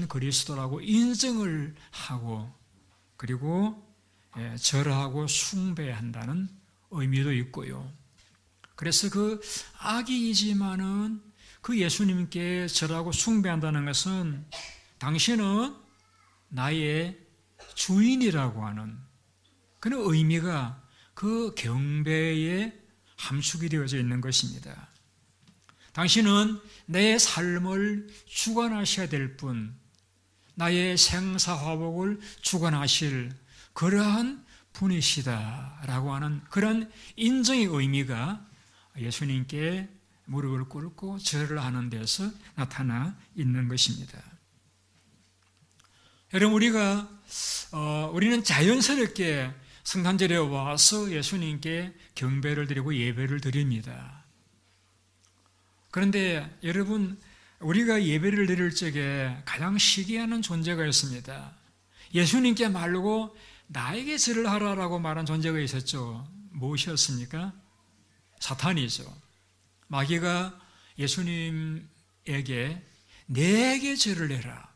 그리스도라고 인정을 하고 그리고 절하고 숭배한다는 의미도 있고요. 그래서 그 아기이지만은 그 예수님께 절하고 숭배한다는 것은 당신은 나의 주인이라고 하는 그런 의미가 그 경배에 함축이 되어져 있는 것입니다. 당신은 내 삶을 주관하셔야 될 분, 나의 생사화복을 주관하실 그러한 분이시다라고 하는 그런 인정의 의미가 예수님께 무릎을 꿇고 절을 하는 데서 나타나 있는 것입니다. 여러분, 우리는 자연스럽게 성탄절에 와서 예수님께 경배를 드리고 예배를 드립니다. 그런데 여러분, 우리가 예배를 드릴 적에 가장 시기하는 존재가 있습니다. 예수님께 말고 나에게 절을 하라라고 말한 존재가 있었죠. 무엇이었습니까? 사탄이죠. 마귀가 예수님에게 내게 절을 해라,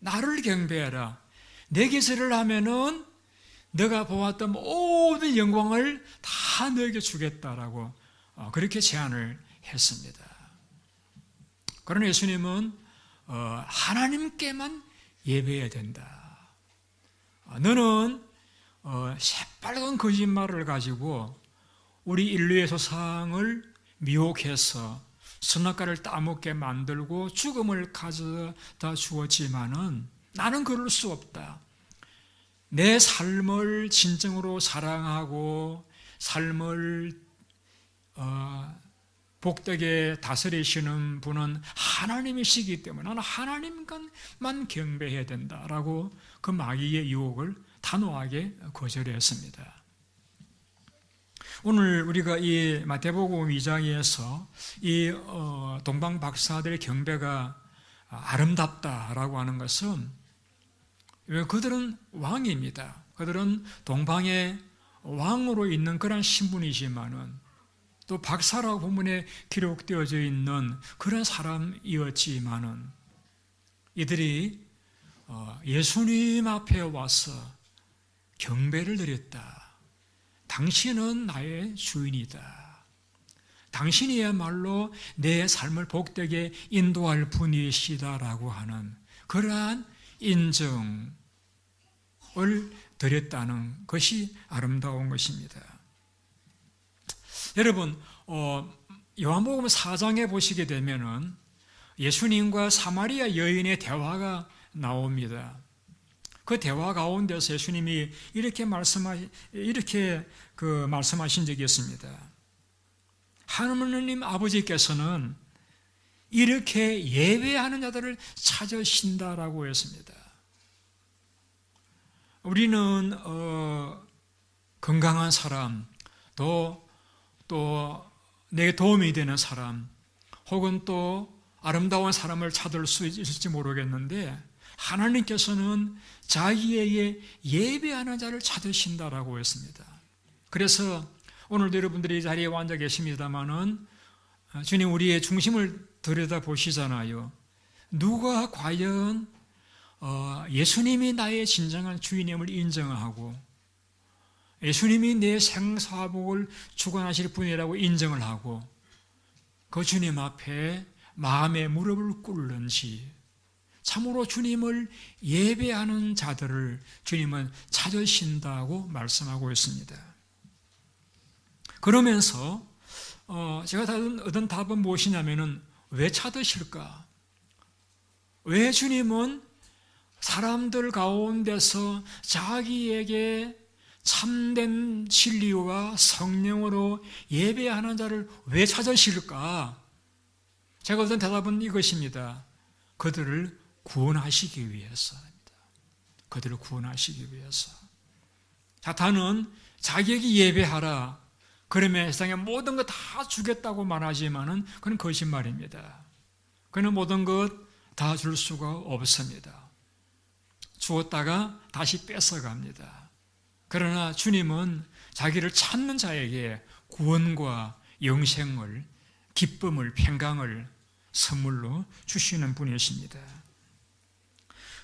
나를 경배해라, 내게 절을 하면은 너가 보았던 모든 영광을 다 너에게 주겠다라고 그렇게 제안을 했습니다. 그러나 예수님은 하나님께만 예배해야 된다. 너는 새빨간 거짓말을 가지고 우리 인류의 조상을 미혹해서 선악과를 따먹게 만들고 죽음을 가져다 주었지만은 나는 그럴 수 없다. 내 삶을 진정으로 사랑하고 삶을 복되게 다스리시는 분은 하나님이시기 때문에 나는 하나님만 경배해야 된다라고 그 마귀의 유혹을 단호하게 거절했습니다. 오늘 우리가 이 마태복음 2장에서 이 동방 박사들의 경배가 아름답다라고 하는 것은 그들은 왕입니다. 그들은 동방의 왕으로 있는 그런 신분이지만은 또 박사라고 본문에 기록되어져 있는 그런 사람이었지만은 이들이 예수님 앞에 와서 경배를 드렸다. 당신은 나의 주인이다. 당신이야말로 내 삶을 복되게 인도할 분이시다라고 하는 그러한 인정을 드렸다는 것이 아름다운 것입니다. 여러분, 요한복음 4장에 보시게 되면은 예수님과 사마리아 여인의 대화가 나옵니다. 그 대화 가운데서 예수님이 이렇게 말씀하신 적이 있습니다. 하나님 아버지께서는 이렇게 예배하는 자들을 찾으신다라고 했습니다. 우리는 건강한 사람, 또 내게 도움이 되는 사람, 혹은 또 아름다운 사람을 찾을 수 있을지 모르겠는데 하나님께서는 자기에게 예배하는 자를 찾으신다라고 했습니다. 그래서 오늘도 여러분들이 이 자리에 앉아 계십니다마는 주님 우리의 중심을 들여다보시잖아요. 누가 과연 예수님이 나의 진정한 주인임을 인정하고 예수님이 내 생사복을 주관하실 분이라고 인정을 하고 그 주님 앞에 마음의 무릎을 꿇는지 참으로 주님을 예배하는 자들을 주님은 찾으신다고 말씀하고 있습니다. 그러면서 제가 얻은 답은 무엇이냐면은 왜 찾으실까? 왜 주님은 사람들 가운데서 자기에게 참된 진리와 성령으로 예배하는 자를 왜 찾으실까? 제가 얻은 대답은 이것입니다. 그들을 구원하시기 위해서입니다. 그들을 구원하시기 위해서. 사탄은 자기에게 예배하라. 그러면 세상에 모든 것 다 주겠다고 말하지만은 그건 거짓말입니다. 그는 모든 것 다 줄 수가 없습니다. 주었다가 다시 뺏어갑니다. 그러나 주님은 자기를 찾는 자에게 구원과 영생을, 기쁨을, 평강을 선물로 주시는 분이십니다.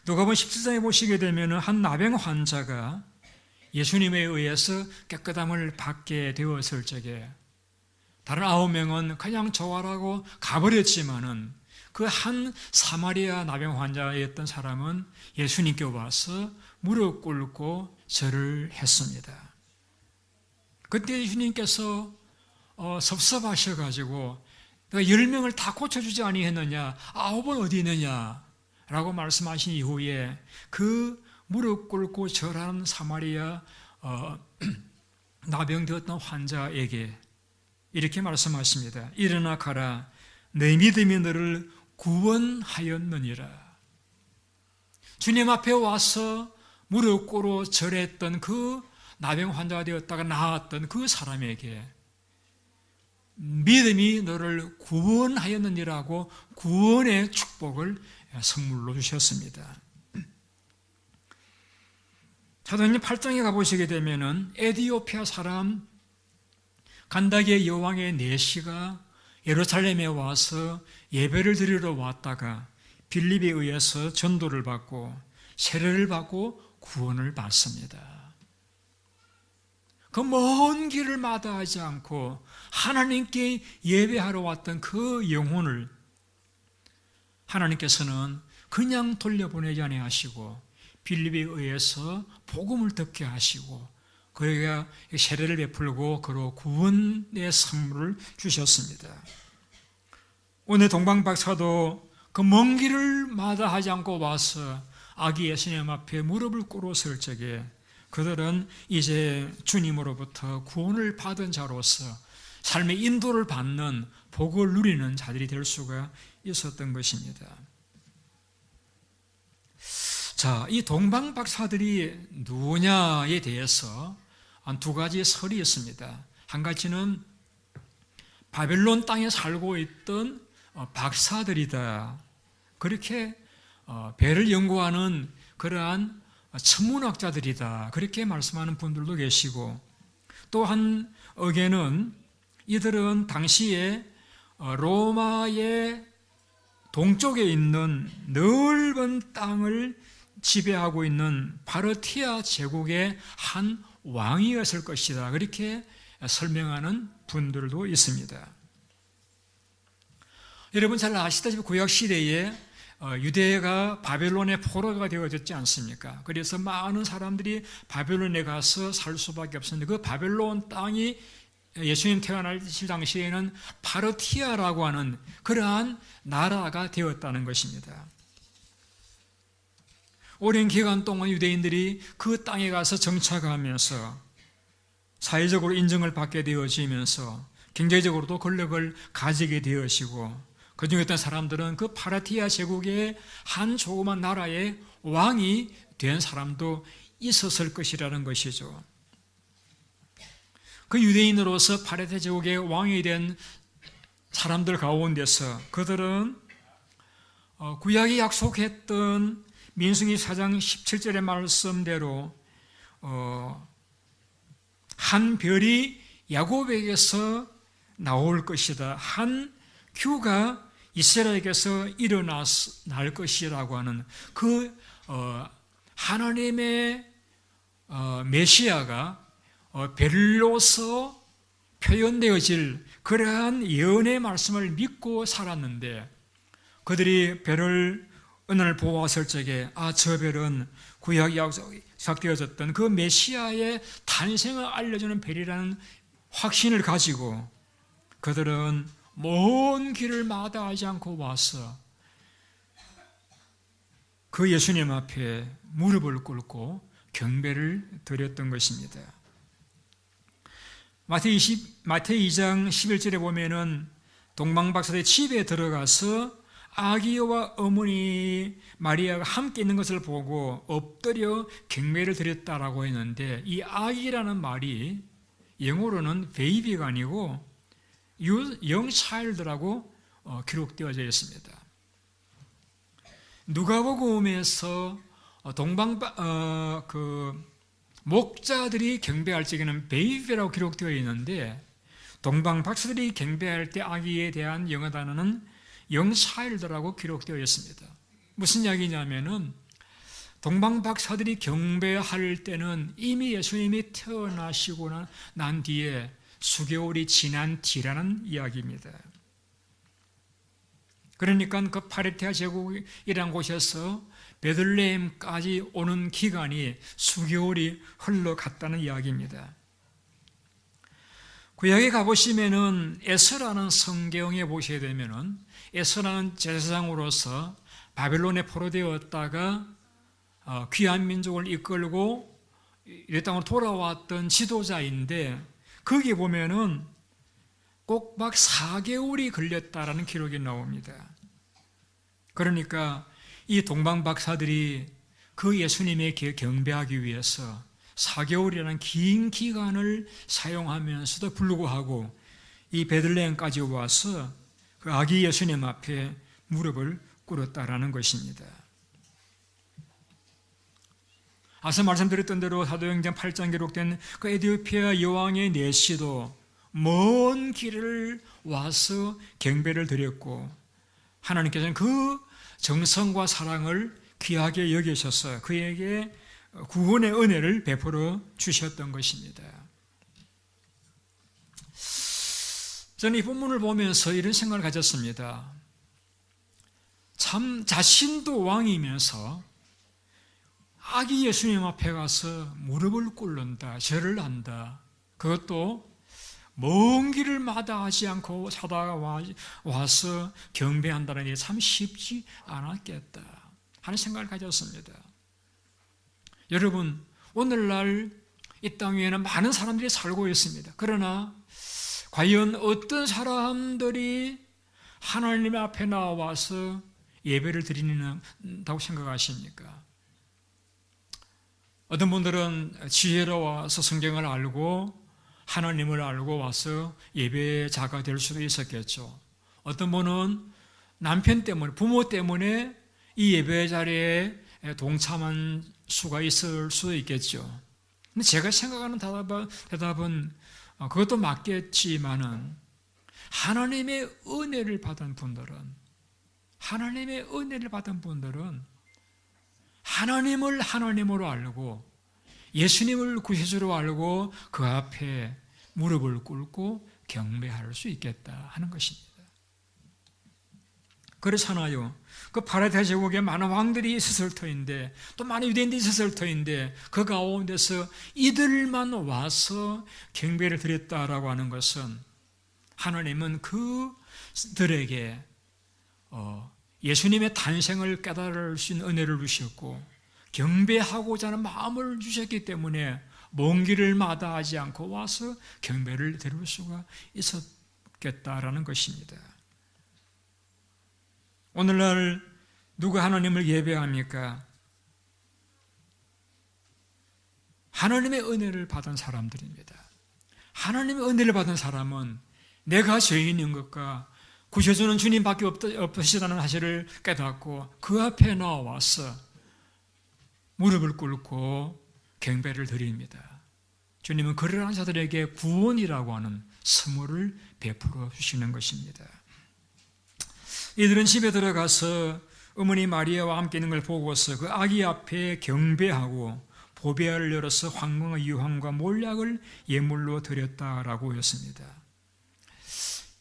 누가복음 17장에 보시게 되면 한 나병 환자가 예수님에 의해서 깨끗함을 받게 되었을 적에 다른 9명은 그냥 좋아라고 가버렸지만은 그 한 사마리아 나병 환자였던 사람은 예수님께 와서 무릎 꿇고 절을 했습니다. 그때 예수님께서 섭섭하셔가지고 내가 10명을 다 고쳐주지 아니했느냐, 9은 어디 있느냐 라고 말씀하신 이후에 그 무릎 꿇고 절한 사마리아 나병되었던 환자에게 이렇게 말씀하십니다. 일어나 가라, 내 믿음이 너를 구원하였느니라. 주님 앞에 와서 무릎 꿇어 절했던 그 나병 환자가 되었다가 나았던 그 사람에게 믿음이 너를 구원하였느니라고 구원의 축복을 선물로 주셨습니다. 사도행전 8장에 가보시게 되면은 에디오피아 사람 간다게 여왕의 내시가 예루살렘에 와서 예배를 드리러 왔다가 빌립에 의해서 전도를 받고 세례를 받고 구원을 받습니다. 그 먼 길을 마다하지 않고 하나님께 예배하러 왔던 그 영혼을 하나님께서는 그냥 돌려보내지 아니하시고 빌립에 의해서 복음을 듣게 하시고 그에게 세례를 베풀고 그로 구원의 선물을 주셨습니다. 오늘 동방박사도 그 먼 길을 마다하지 않고 와서 아기 예수님 앞에 무릎을 꿇었을 적에 그들은 이제 주님으로부터 구원을 받은 자로서 삶의 인도를 받는 복을 누리는 자들이 될 수가 있었던 것입니다. 자, 이 동방박사들이 누구냐에 대해서 한 두 가지 설이 있습니다. 한 가지는 바벨론 땅에 살고 있던 박사들이다. 그렇게 배를 연구하는 그러한 천문학자들이다. 그렇게 말씀하는 분들도 계시고 또 한 의견은 이들은 당시에 로마의 동쪽에 있는 넓은 땅을 지배하고 있는 파르티아 제국의 한 왕이었을 것이다. 그렇게 설명하는 분들도 있습니다. 여러분 잘 아시다시피 구약시대에 유대가 바벨론의 포로가 되어졌지 않습니까? 그래서 많은 사람들이 바벨론에 가서 살 수밖에 없었는데 그 바벨론 땅이 예수님 태어나실 당시에는 파르티아라고 하는 그러한 나라가 되었다는 것입니다. 오랜 기간 동안 유대인들이 그 땅에 가서 정착하면서 사회적으로 인정을 받게 되어지면서 경제적으로도 권력을 가지게 되어지고 그중에 어떤 사람들은 그 파르티아 제국의 한 조그만 나라의 왕이 된 사람도 있었을 것이라는 것이죠. 그 유대인으로서 파르티아 제국의 왕이 된 사람들 가운데서 그들은 구약이 약속했던 민수기 4장 17절의 말씀대로 한 별이 야곱에게서 나올 것이다. 한 규가 이스라엘에게서 일어날 것이라고 하는 그 하나님의 메시아가 별로서 표현되어질 그러한 예언의 말씀을 믿고 살았는데 그들이 별을 어느 날 보았을 적에 저 별은 구약 약속되어졌던 그 메시아의 탄생을 알려주는 별이라는 확신을 가지고 그들은 먼 길을 마다하지 않고 와서 그 예수님 앞에 무릎을 꿇고 경배를 드렸던 것입니다. 마태이 2장 11절에 보면은 동방박사들의 집에 들어가서 아기와 어머니 마리아가 함께 있는 것을 보고 엎드려 경배를 드렸다라고 했는데 이 아기라는 말이 영어로는 베이비가 아니고 young child라고 기록되어져 있습니다. 누가복음에서 목자들이 경배할 적에는 베이비라고 기록되어 있는데 동방박사들이 경배할 때 아기에 대한 영어 단어는 young child라고 기록되어 있습니다. 무슨 이야기냐면은 동방박사들이 경배할 때는 이미 예수님이 태어나시고 난 뒤에 수개월이 지난 뒤라는 이야기입니다. 그러니까 그 파레티아 제국이라는 곳에서 베들레헴까지 오는 기간이 수개월이 흘러갔다는 이야기입니다. 구약에 가보시면은 에스라는 성경에 보시게 되면은 에스라는 제사장으로서 바벨론에 포로되었다가 귀한 민족을 이끌고 이 땅으로 돌아왔던 지도자인데 거기 보면은 꼭박 4개월이 걸렸다라는 기록이 나옵니다. 그러니까 이 동방박사들이 그 예수님에게 경배하기 위해서 4개월이라는 긴 기간을 사용하면서도 불구하고 이 베들레헴까지 와서 그 아기 예수님 앞에 무릎을 꿇었다라는 것입니다. 앞서 말씀드렸던 대로 사도행전 8장 기록된 그 에티오피아 여왕의 내시도 먼 길을 와서 경배를 드렸고 하나님께서는 그 정성과 사랑을 귀하게 여기셔서 그에게 구원의 은혜를 베풀어 주셨던 것입니다. 저는 이 본문을 보면서 이런 생각을 가졌습니다. 참 자신도 왕이면서 아기 예수님 앞에 가서 무릎을 꿇는다, 절을 한다. 그것도 먼 길을 마다하지 않고 사다가 와서 경배한다는 게 참 쉽지 않았겠다 하는 생각을 가졌습니다. 여러분, 오늘날 이 땅 위에는 많은 사람들이 살고 있습니다. 그러나 과연 어떤 사람들이 하나님 앞에 나와서 예배를 드린다고 생각하십니까? 어떤 분들은 지혜로워서 성경을 알고 하나님을 알고 와서 예배자가 될 수도 있었겠죠. 어떤 분은 남편 때문에, 부모 때문에 이 예배 자리에 동참한 수가 있을 수도 있겠죠. 근데 제가 생각하는 대답은 그것도 맞겠지만은 하나님의 은혜를 받은 분들은 하나님을 하나님으로 알고 예수님을 구세주로 알고 그 앞에 무릎을 꿇고 경배할 수 있겠다 하는 것입니다. 그렇잖아요. 그 파레티아 제국에 많은 왕들이 있었을 터인데 또 많은 유대인들이 있었을 터인데 그 가운데서 이들만 와서 경배를 드렸다라고 하는 것은 하나님은 그들에게 예수님의 탄생을 깨달을 수 있는 은혜를 주셨고 경배하고자 하는 마음을 주셨기 때문에 먼 길을 마다하지 않고 와서 경배를 드릴 수가 있었겠다라는 것입니다. 오늘날 누가 하나님을 예배합니까? 하나님의 은혜를 받은 사람들입니다. 하나님의 은혜를 받은 사람은 내가 죄인인 것과 구세주는 주님밖에 없으시다는 사실을 깨닫고 그 앞에 나와서 무릎을 꿇고 경배를 드립니다. 주님은 그러한 자들에게 구원이라고 하는 선물을 베풀어 주시는 것입니다. 이들은 집에 들어가서 어머니 마리아와 함께 있는 걸 보고서 그 아기 앞에 경배하고 보배를 열어서 황금과 유황과 몰약을 예물로 드렸다라고 했습니다.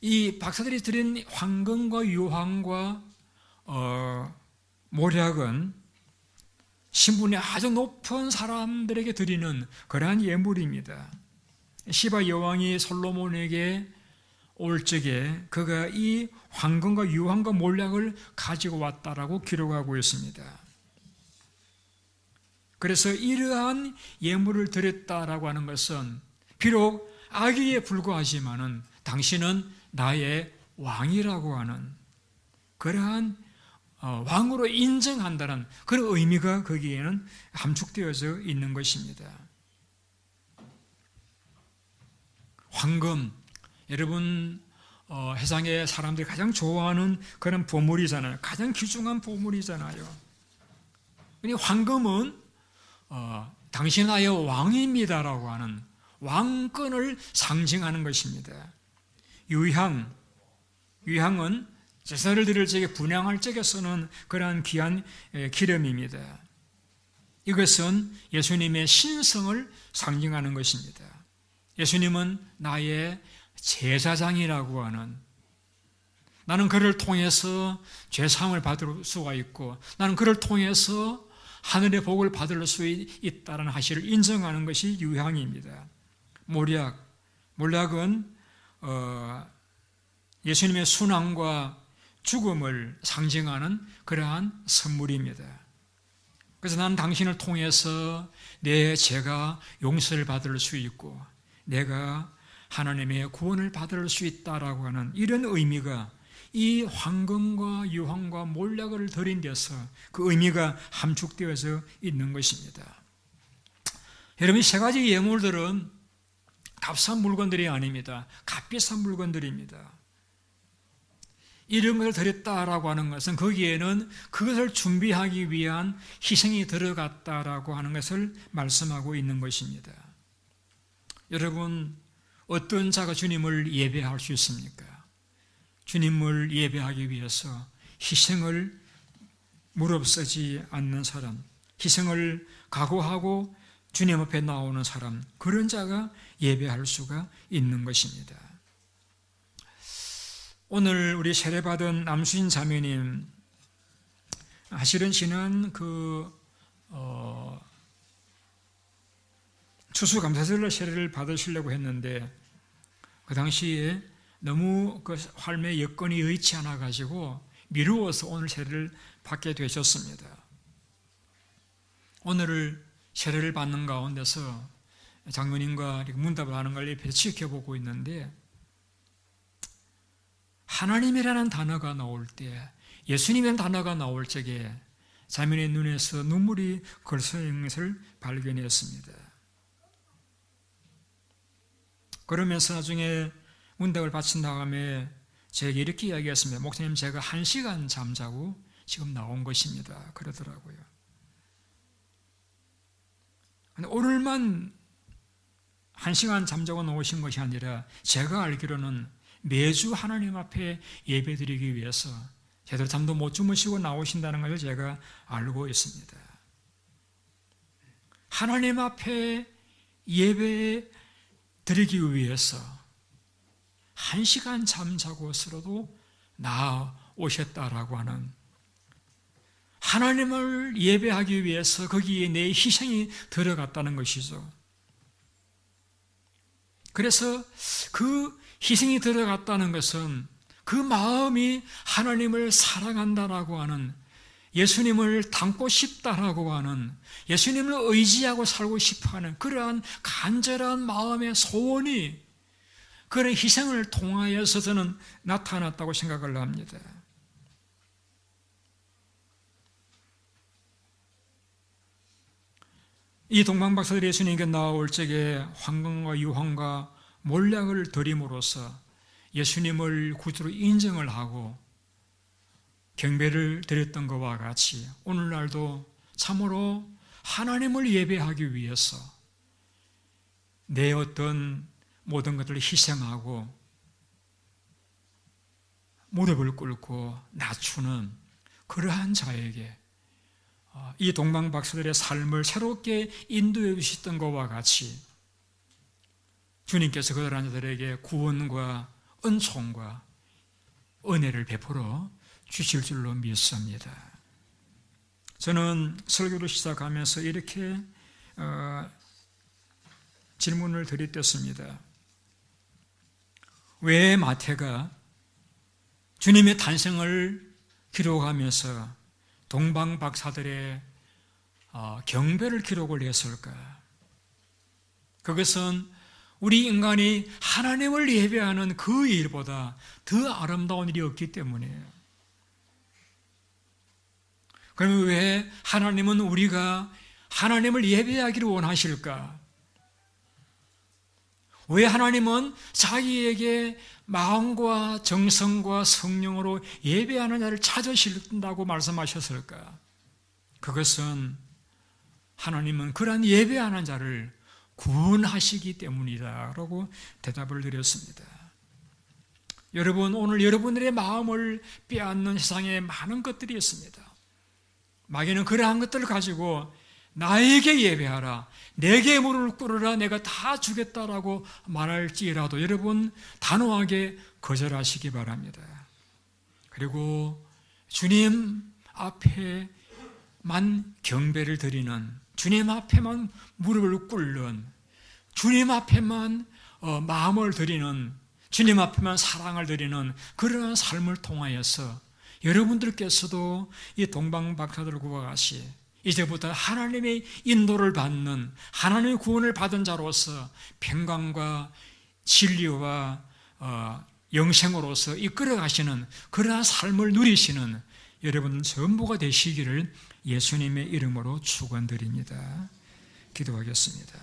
이 박사들이 드린 황금과 유황과 몰약은 신분이 아주 높은 사람들에게 드리는 그러한 예물입니다. 시바 여왕이 솔로몬에게 올 적에 그가 이 황금과 유황과 몰약을 가지고 왔다라고 기록하고 있습니다. 그래서 이러한 예물을 드렸다라고 하는 것은 비록 아기에 불과하지만은 당신은 나의 왕이라고 하는 그러한 왕으로 인정한다는 그런 의미가 거기에는 함축되어져 있는 것입니다. 황금, 여러분 세상에 사람들이 가장 좋아하는 그런 보물이잖아요. 가장 귀중한 보물이잖아요. 황금은 당신 나의 왕입니다라고 하는 왕권을 상징하는 것입니다. 유향은 제사를 드릴 적에 분향할 적에 쓰는 그러한 귀한 기름입니다. 이것은 예수님의 신성을 상징하는 것입니다. 예수님은 나의 제사장이라고 하는, 나는 그를 통해서 죄사함을 받을 수가 있고 나는 그를 통해서 하늘의 복을 받을 수 있다는 사실을 인정하는 것이 유향입니다. 몰약은 예수님의 순환과 죽음을 상징하는 그러한 선물입니다. 그래서 나는 당신을 통해서 내 죄가 용서를 받을 수 있고 내가 하나님의 구원을 받을 수 있다라고 하는 이런 의미가 이 황금과 유황과 몰약을 드린 데서 그 의미가 함축되어져 있는 것입니다. 여러분, 이 세 가지 예물들은 값싼 물건들이 아닙니다. 값비싼 물건들입니다. 이런 것을 드렸다라고 하는 것은 거기에는 그것을 준비하기 위한 희생이 들어갔다라고 하는 것을 말씀하고 있는 것입니다. 여러분, 어떤 자가 주님을 예배할 수 있습니까? 주님을 예배하기 위해서 희생을 무릅쓰지 않는 사람, 희생을 각오하고 주님 앞에 나오는 사람, 그런 자가 예배할 수가 있는 것입니다. 오늘 우리 세례받은 남수인 자매님, 사실은 지난 추수감사절로 세례를 받으시려고 했는데 그 당시에 너무 그 삶의 여건이 여의치 않아 가지고 미루어서 오늘 세례를 받게 되셨습니다. 오늘을 세례를 받는 가운데서 장로님과 문답을 하는 걸 옆에서 지켜보고 있는데 하나님이라는 단어가 나올 때, 예수님이라는 단어가 나올 적에 자매의 눈에서 눈물이 걸서있는 것을 발견했습니다. 그러면서 나중에 문답을 바친 다음에 제게 이렇게 이야기했습니다. 목사님, 제가 1시간 잠자고 지금 나온 것입니다. 그러더라고요. 오늘만 1시간 잠자고 나오신 것이 아니라 제가 알기로는 매주 하나님 앞에 예배드리기 위해서 제대로 잠도 못 주무시고 나오신다는 것을 제가 알고 있습니다. 하나님 앞에 예배 드리기 위해서 1시간 잠자고서라도 나오셨다라고 하는, 하나님을 예배하기 위해서 거기에 내 희생이 들어갔다는 것이죠. 그래서 그 희생이 들어갔다는 것은 그 마음이 하나님을 사랑한다라고 하는, 예수님을 닮고 싶다라고 하는, 예수님을 의지하고 살고 싶어하는 그러한 간절한 마음의 소원이 그런 희생을 통하여서 저는 나타났다고 생각을 합니다. 이 동방박사들이 예수님께 나올 적에 황금과 유황과 몰약을 드림으로써 예수님을 구주로 인정을 하고 경배를 드렸던 것과 같이 오늘날도 참으로 하나님을 예배하기 위해서 내 어떤 모든 것들을 희생하고 무릎을 꿇고 낮추는 그러한 자에게 이 동방박사들의 삶을 새롭게 인도해 주셨던 것과 같이 주님께서 그들한 자들에게 구원과 은총과 은혜를 베풀어 주실 줄로 믿습니다. 저는 설교를 시작하면서 이렇게 질문을 드렸습니다. 왜 마태가 주님의 탄생을 기록하면서 동방박사들의 경배를 기록을 했을까? 그것은 우리 인간이 하나님을 예배하는 그 일보다 더 아름다운 일이 없기 때문이에요. 그러면 왜 하나님은 우리가 하나님을 예배하기를 원하실까? 왜 하나님은 자기에게 마음과 정성과 성령으로 예배하는 자를 찾으신다고 말씀하셨을까? 그것은 하나님은 그러한 예배하는 자를 구원하시기 때문이다라고 대답을 드렸습니다. 여러분, 오늘 여러분들의 마음을 빼앗는 세상에 많은 것들이 있습니다. 마귀는 그러한 것들을 가지고 나에게 예배하라, 내게 무릎을 꿇으라, 내가 다 주겠다라고 말할지라도 여러분 단호하게 거절하시기 바랍니다. 그리고 주님 앞에만 경배를 드리는, 주님 앞에만 무릎을 꿇는, 주님 앞에만 마음을 드리는, 주님 앞에만 사랑을 드리는 그러한 삶을 통하여서 여러분들께서도 이 동방박사들과 같이 이제부터 하나님의 인도를 받는, 하나님의 구원을 받은 자로서 평강과 진리와 영생으로서 이끌어 가시는 그러한 삶을 누리시는 여러분 전부가 되시기를 예수님의 이름으로 축원드립니다. 기도하겠습니다.